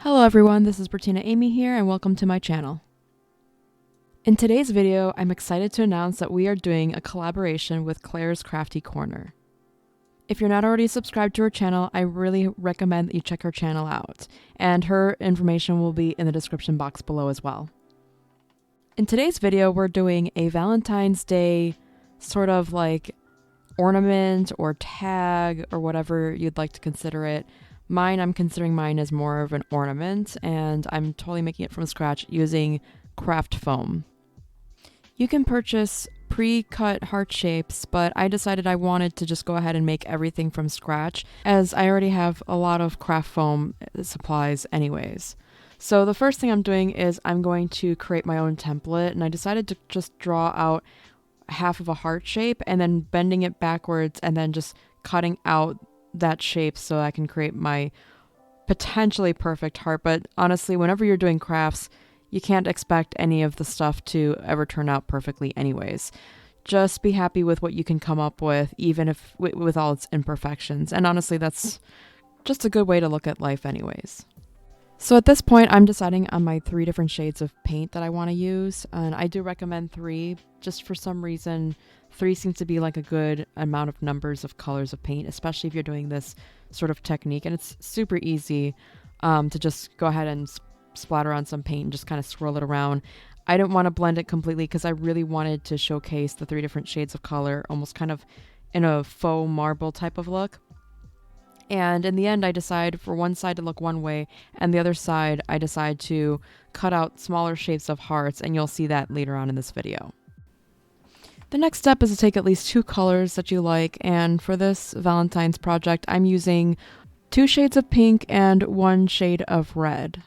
Hello everyone, this is Bertina Amy here and welcome to my channel. In today's video, I'm excited to announce that we are doing a collaboration with Claire's Crafty Corner. If you're not already subscribed to her channel, I really recommend that you check her channel out, and her information will be in the description box below as well. In today's video, we're doing a Valentine's Day sort of like ornament or tag or whatever you'd like to consider it. I'm considering mine as more of an ornament, and I'm totally making it from scratch using craft foam. You can purchase pre-cut heart shapes, but I decided I wanted to just go ahead and make everything from scratch, as I already have a lot of craft foam supplies anyways. So the first thing I'm doing is I'm going to create my own template, and I decided to just draw out half of a heart shape and then bending it backwards and then just cutting out that shape so I can create my potentially perfect heart. But honestly, whenever you're doing crafts, you can't expect any of the stuff to ever turn out perfectly anyways. Just be happy with what you can come up with, even if with all its imperfections. And honestly, that's just a good way to look at life anyways. So at this point, I'm deciding on my 3 different shades of paint that I want to use, and I do recommend 3. Just for some reason, 3 seems to be like a good amount of numbers of colors of paint, especially if you're doing this sort of technique. And it's super easy to just go ahead and splatter on some paint and just kind of swirl it around. I didn't want to blend it completely because I really wanted to showcase the 3 different shades of color, almost kind of in a faux marble type of look. And in the end, I decide for one side to look one way, and the other side, I decide to cut out smaller shapes of hearts, and you'll see that later on in this video. The next step is to take at least 2 colors that you like, and for this Valentine's project, I'm using 2 shades of pink and 1 shade of red.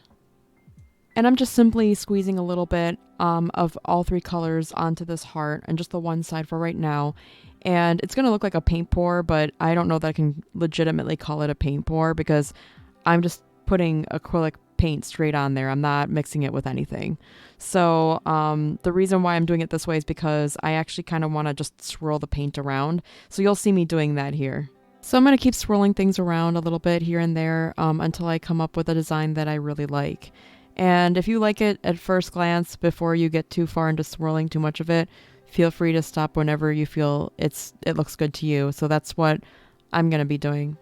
And I'm just simply squeezing a little bit of all 3 colors onto this heart, and just the one side for right now. And it's going to look like a paint pour, but I don't know that I can legitimately call it a paint pour because I'm just putting acrylic paint straight on there. I'm not mixing it with anything. So the reason why I'm doing it this way is because I actually kind of want to just swirl the paint around. So you'll see me doing that here. So I'm going to keep swirling things around a little bit here and there until I come up with a design that I really like. And if you like it at first glance, before you get too far into swirling too much of it, feel free to stop whenever you feel it looks good to you. So that's what I'm going to be doing.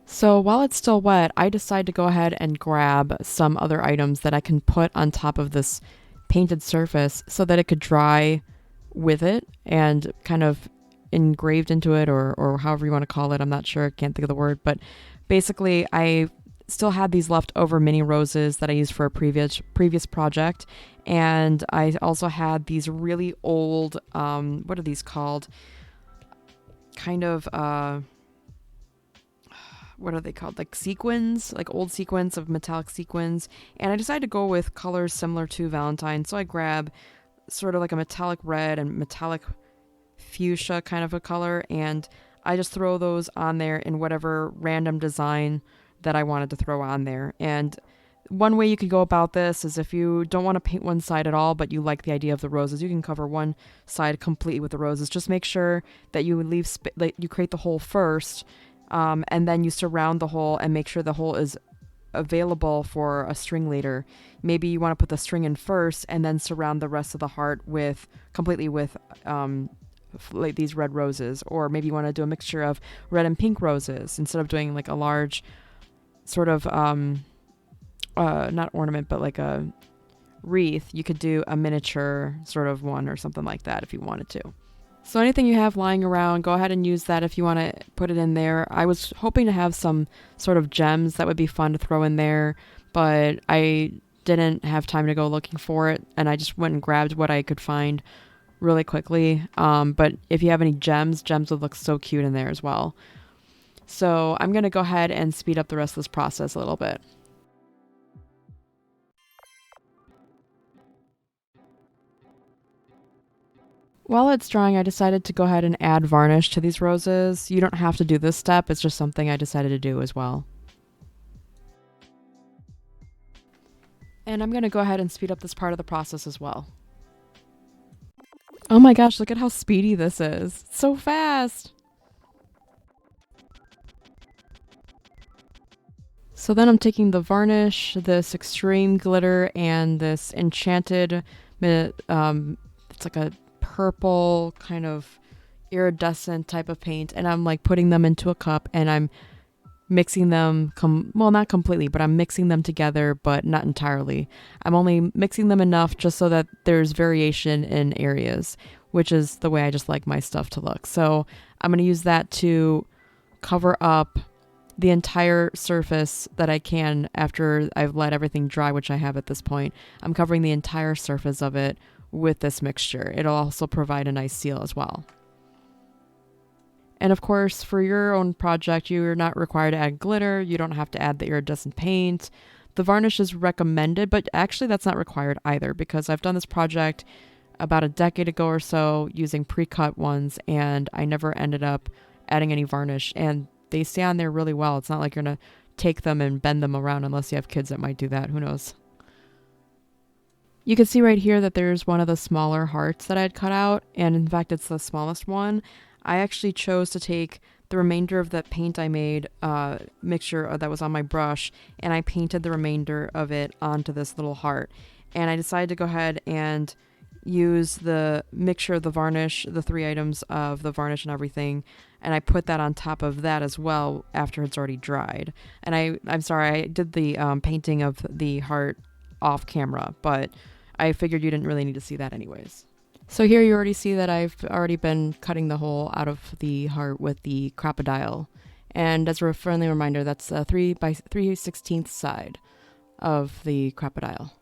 So while it's still wet, I decide to go ahead and grab some other items that I can put on top of this painted surface so that it could dry with it and kind of engraved into it, or however you want to call it. I'm not sure. I can't think of the word. But basically, I still had these leftover mini roses that I used for a previous project. And I also had these really old, what are these called? Kind of, what are they called? Like sequins, like old sequins of metallic sequins. And I decided to go with colors similar to Valentine. So I grab sort of like a metallic red and metallic fuchsia kind of a color. And I just throw those on there in whatever random design that I wanted to throw on there. And one way you could go about this is if you don't want to paint one side at all, but you like the idea of the roses, you can cover one side completely with the roses. Just make sure that you leave you create the hole first, and then you surround the hole and make sure the hole is available for a string later. Maybe you want to put the string in first and then surround the rest of the heart completely with like these red roses, or maybe you want to do a mixture of red and pink roses instead of doing like a large sort of not ornament, but like a wreath. You could do a miniature sort of one or something like that if you wanted to. So anything you have lying around, go ahead and use that if you want to put it in there. I was hoping to have some sort of gems that would be fun to throw in there, but I didn't have time to go looking for it, and I just went and grabbed what I could find really quickly. But if you have any gems would look so cute in there as well. So I'm going to go ahead and speed up the rest of this process a little bit. While it's drying, I decided to go ahead and add varnish to these roses. You don't have to do this step, it's just something I decided to do as well. And I'm going to go ahead and speed up this part of the process as well. Oh my gosh, look at how speedy this is. It's so fast! So then I'm taking the varnish, this extreme glitter, and this enchanted, it's like a purple kind of iridescent type of paint, and I'm like putting them into a cup, and I'm mixing them, well, not completely, but I'm mixing them together, but not entirely. I'm only mixing them enough just so that there's variation in areas, which is the way I just like my stuff to look. So I'm going to use that to cover up the entire surface that I can after I've let everything dry, which I have at this point. I'm covering the entire surface of it with this mixture. It'll also provide a nice seal as well. And of course, for your own project, you're not required to add glitter. You don't have to add the iridescent paint. The varnish is recommended, but actually that's not required either, because I've done this project about a decade ago or so using pre-cut ones, and I never ended up adding any varnish, and they stay on there really well. It's not like you're going to take them and bend them around unless you have kids that might do that. Who knows? You can see right here that there's one of the smaller hearts that I had cut out, and in fact it's the smallest one. I actually chose to take the remainder of the paint I made, mixture that was on my brush, and I painted the remainder of it onto this little heart. And I decided to go ahead and use the mixture of the varnish, the 3 items of the varnish and everything, and I put that on top of that as well after it's already dried. And I'm sorry, I did the painting of the heart off camera, but I figured you didn't really need to see that anyways. So here you already see that I've already been cutting the hole out of the heart with the crocodile. And as a friendly reminder, that's a 3 by 3/16 side of the crocodile.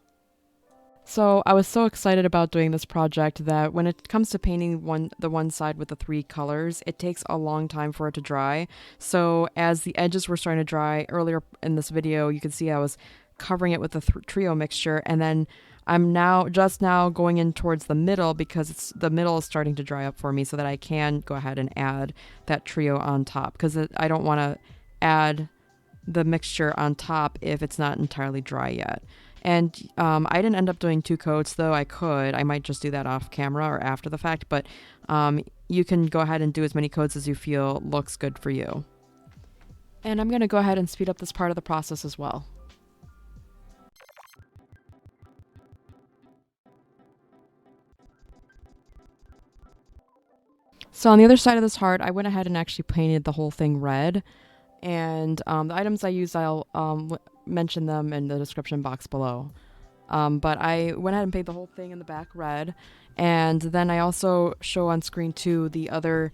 So I was so excited about doing this project that when it comes to painting the one side with the 3 colors, it takes a long time for it to dry. So as the edges were starting to dry earlier in this video, you can see I was covering it with the trio mixture, and then I'm just now going in towards the middle because the middle is starting to dry up for me, so that I can go ahead and add that trio on top, because I don't want to add the mixture on top if it's not entirely dry yet. And I didn't end up doing 2 coats, though I could. I might just do that off camera or after the fact, but you can go ahead and do as many coats as you feel looks good for you. And I'm going to go ahead and speed up this part of the process as well. So on the other side of this heart, I went ahead and actually painted the whole thing red. And the items I used, I'll mention them in the description box below. But I went ahead and painted the whole thing in the back red. And then I also show on screen too the other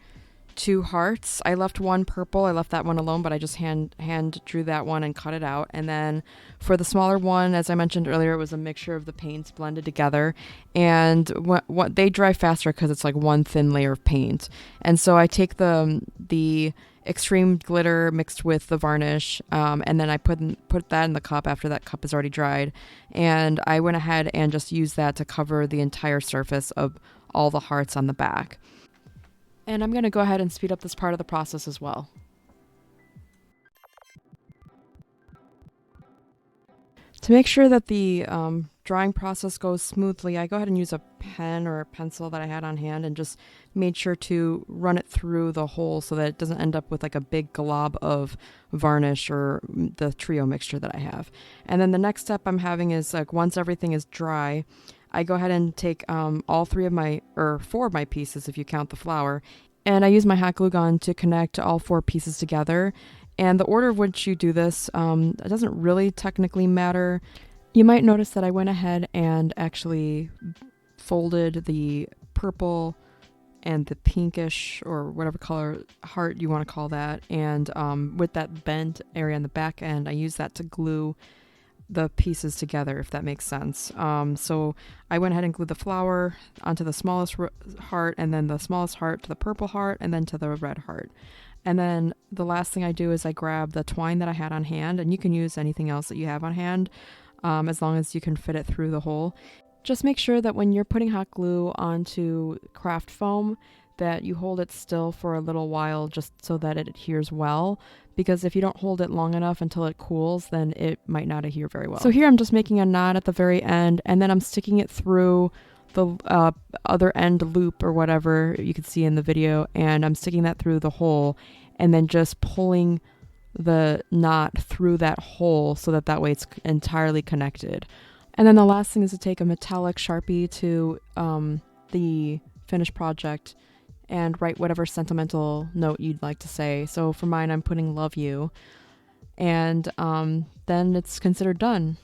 2 hearts. I left one purple. I left that one alone, but I just hand drew that one and cut it out. And then for the smaller one, as I mentioned earlier, it was a mixture of the paints blended together. And what they dry faster because it's like one thin layer of paint. And so I take the extreme glitter mixed with the varnish, and then I put that in the cup after that cup is already dried. And I went ahead and just used that to cover the entire surface of all the hearts on the back. And I'm going to go ahead and speed up this part of the process as well. To make sure that the drying process goes smoothly, I go ahead and use a pen or a pencil that I had on hand and just made sure to run it through the hole so that it doesn't end up with like a big glob of varnish or the trio mixture that I have. And then the next step I'm having is, like, once everything is dry, I go ahead and take all 4 of my pieces, if you count the flower, and I use my hot glue gun to connect all 4 pieces together. And the order of which you do this, it doesn't really technically matter. You might notice that I went ahead and actually folded the purple and the pinkish, or whatever color heart you want to call that, and with that bent area on the back end, I use that to glue the pieces together, if that makes sense. So I went ahead and glued the flower onto the smallest heart, and then the smallest heart to the purple heart, and then to the red heart. And then the last thing I do is I grab the twine that I had on hand, and you can use anything else that you have on hand, as long as you can fit it through the hole. Just make sure that when you're putting hot glue onto craft foam, that you hold it still for a little while, just so that it adheres well, because if you don't hold it long enough until it cools, then it might not adhere very well. So here I'm just making a knot at the very end, and then I'm sticking it through the other end loop or whatever you can see in the video, and I'm sticking that through the hole and then just pulling the knot through that hole so that way it's entirely connected. And then the last thing is to take a metallic Sharpie to the finished project and write whatever sentimental note you'd like to say. So for mine, I'm putting love you. And then it's considered done.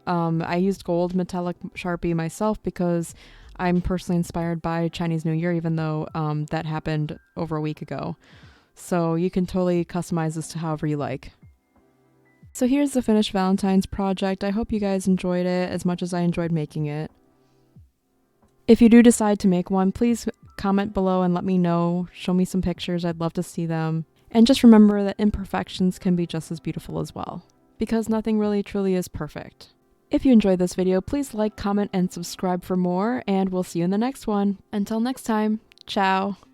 I used gold metallic Sharpie myself because I'm personally inspired by Chinese New Year, even though that happened over a week ago. So you can totally customize this to however you like. So here's the finished Valentine's project. I hope you guys enjoyed it as much as I enjoyed making it. If you do decide to make one, please comment below and let me know. Show me some pictures. I'd love to see them. And just remember that imperfections can be just as beautiful as well, because nothing really truly is perfect. If you enjoyed this video, please like, comment, and subscribe for more, and we'll see you in the next one. Until next time, ciao!